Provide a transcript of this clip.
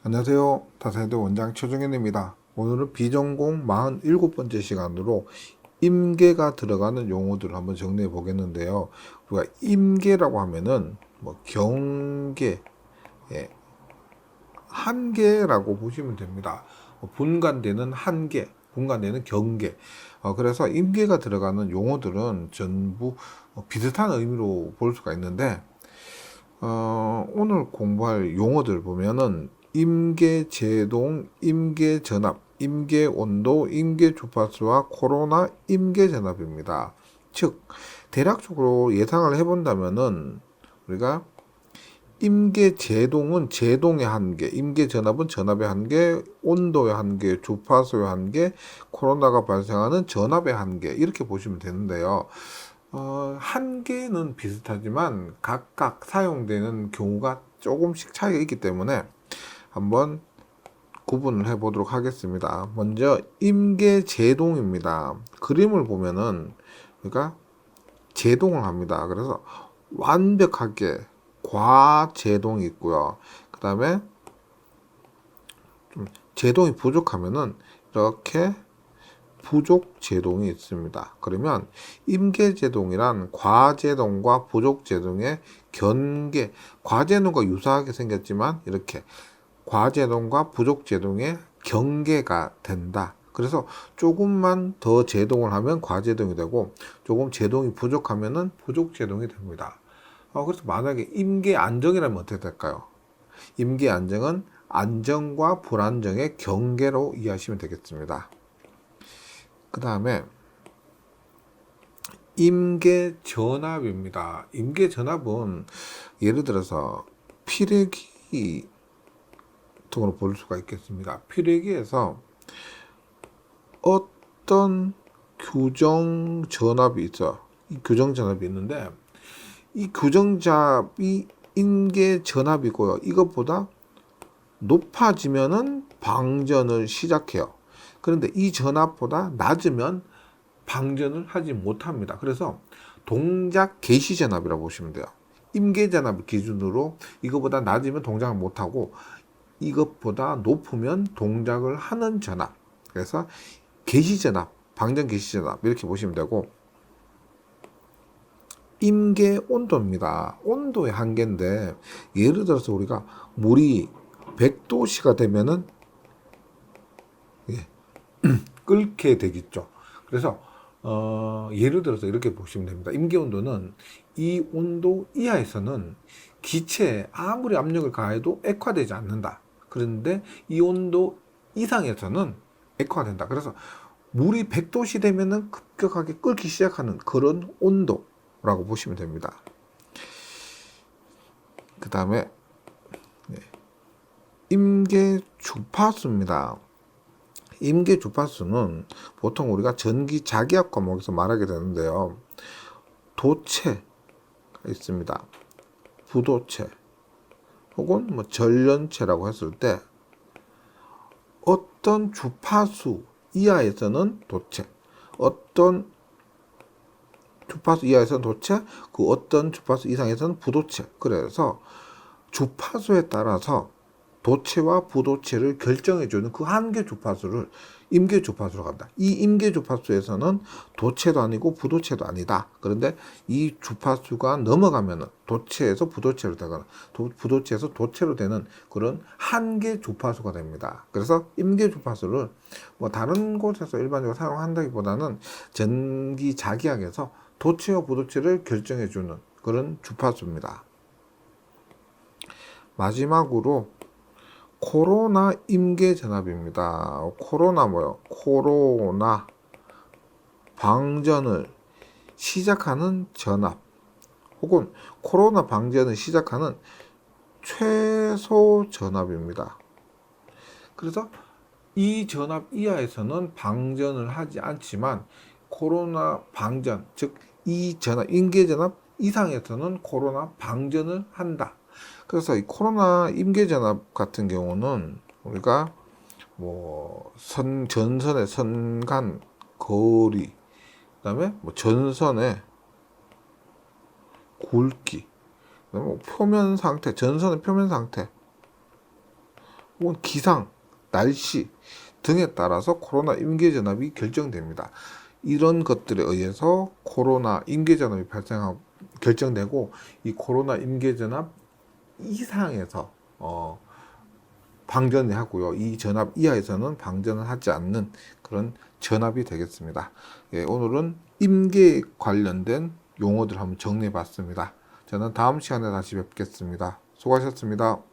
안녕하세요. 다세대 원장 최종현입니다. 오늘은 비전공 47번째 시간으로 임계가 들어가는 용어들을 한번 정리해 보겠는데요. 우리가 임계라고 하면은 경계, 예, 한계라고 보시면 됩니다. 분간되는 한계, 분간되는 경계. 그래서 임계가 들어가는 용어들은 전부 비슷한 의미로 볼 수가 있는데 오늘 공부할 용어들 보면은 임계제동, 임계전압, 임계온도, 임계주파수와 코로나 임계전압입니다. 즉 대략적으로 예상을 해본다면은 우리가 임계제동은 제동의 한계, 임계전압은 전압의 한계, 온도의 한계, 주파수의 한계, 코로나가 발생하는 전압의 한계 이렇게 보시면 되는데요. 한계는 비슷하지만 각각 사용되는 경우가 조금씩 차이가 있기 때문에 한번 구분을 해 보도록 하겠습니다. 먼저 임계제동입니다. 그림을 보면은 우리가 제동을 합니다. 그래서 완벽하게 과제동이 있고요. 그 다음에 좀 제동이 부족하면은 이렇게 부족제동이 있습니다. 그러면 임계제동이란 과제동과 부족제동의 경계, 과제동과 유사하게 생겼지만 이렇게 과제동과 부족제동의 경계가 된다. 그래서 조금만 더 제동을 하면 과제동이 되고 조금 제동이 부족하면은 부족제동이 됩니다. 그래서 만약에 임계안정이라면 어떻게 될까요? 임계안정은 안정과 불안정의 경계로 이해하시면 되겠습니다. 그 다음에 임계전압입니다. 임계전압은 예를 들어서 피뢰기 등으로 볼 수가 있겠습니다. 피뢰기에서 어떤 규정전압이 있어요. 이 규정전압이 있는데 이 규정전압이 임계전압이고요. 이것보다 높아지면은 방전을 시작해요. 그런데 이 전압보다 낮으면 방전을 하지 못합니다. 그래서 동작 개시 전압이라고 보시면 돼요. 임계 전압 기준으로 이것보다 낮으면 동작을 못하고 이것보다 높으면 동작을 하는 전압. 그래서 개시 전압, 방전 개시 전압 이렇게 보시면 되고 임계 온도입니다. 온도의 한계인데 예를 들어서 우리가 물이 100도씨가 되면은 끓게 되겠죠. 그래서 예를 들어서 이렇게 보시면 됩니다. 임계 온도는 이 온도 이하에서는 기체에 아무리 압력을 가해도 액화되지 않는다. 그런데 이 온도 이상에서는 액화된다. 그래서 물이 100도씨 되면은 급격하게 끓기 시작하는 그런 온도라고 보시면 됩니다. 그 다음에 임계 주파수입니다. 임계 주파수는 보통 우리가 전기 자기학 과목에서 말하게 되는데요. 도체가 있습니다. 부도체 혹은 전련체라고 했을 때 어떤 주파수 이하에서는 도체, 어떤 주파수 이하에서는 도체, 그 어떤 주파수 이상에서는 부도체. 그래서 주파수에 따라서 도체와 부도체를 결정해주는 그 한계 주파수를 임계 주파수로 간다. 이 임계 주파수에서는 도체도 아니고 부도체도 아니다. 그런데 이 주파수가 넘어가면은 도체에서 부도체로 되거나 부도체에서 도체로 되는 그런 한계 주파수가 됩니다. 그래서 임계 주파수를 다른 곳에서 일반적으로 사용한다기보다는 전기 자기학에서 도체와 부도체를 결정해주는 그런 주파수입니다. 마지막으로 코로나 임계 전압입니다. 코로나 코로나 방전을 시작하는 전압 혹은 코로나 방전을 시작하는 최소 전압입니다. 그래서 이 전압 이하에서는 방전을 하지 않지만 코로나 방전, 즉 이 전압, 임계 전압 이상에서는 코로나 방전을 한다. 그래서 이 코로나 임계 전압 같은 경우는 우리가 전선의 선간 거리, 그다음에 전선의 굵기, 그다음에 표면 상태, 전선의 표면 상태, 혹은 기상, 날씨 등에 따라서 코로나 임계 전압이 결정됩니다. 이런 것들에 의해서 코로나 임계 전압이 결정되고, 이 코로나 임계 전압 이상에서 방전을 하고요. 이 전압 이하에서는 방전을 하지 않는 그런 전압이 되겠습니다. 예, 오늘은 임계에 관련된 용어들 한번 정리해 봤습니다. 저는 다음 시간에 다시 뵙겠습니다. 수고하셨습니다.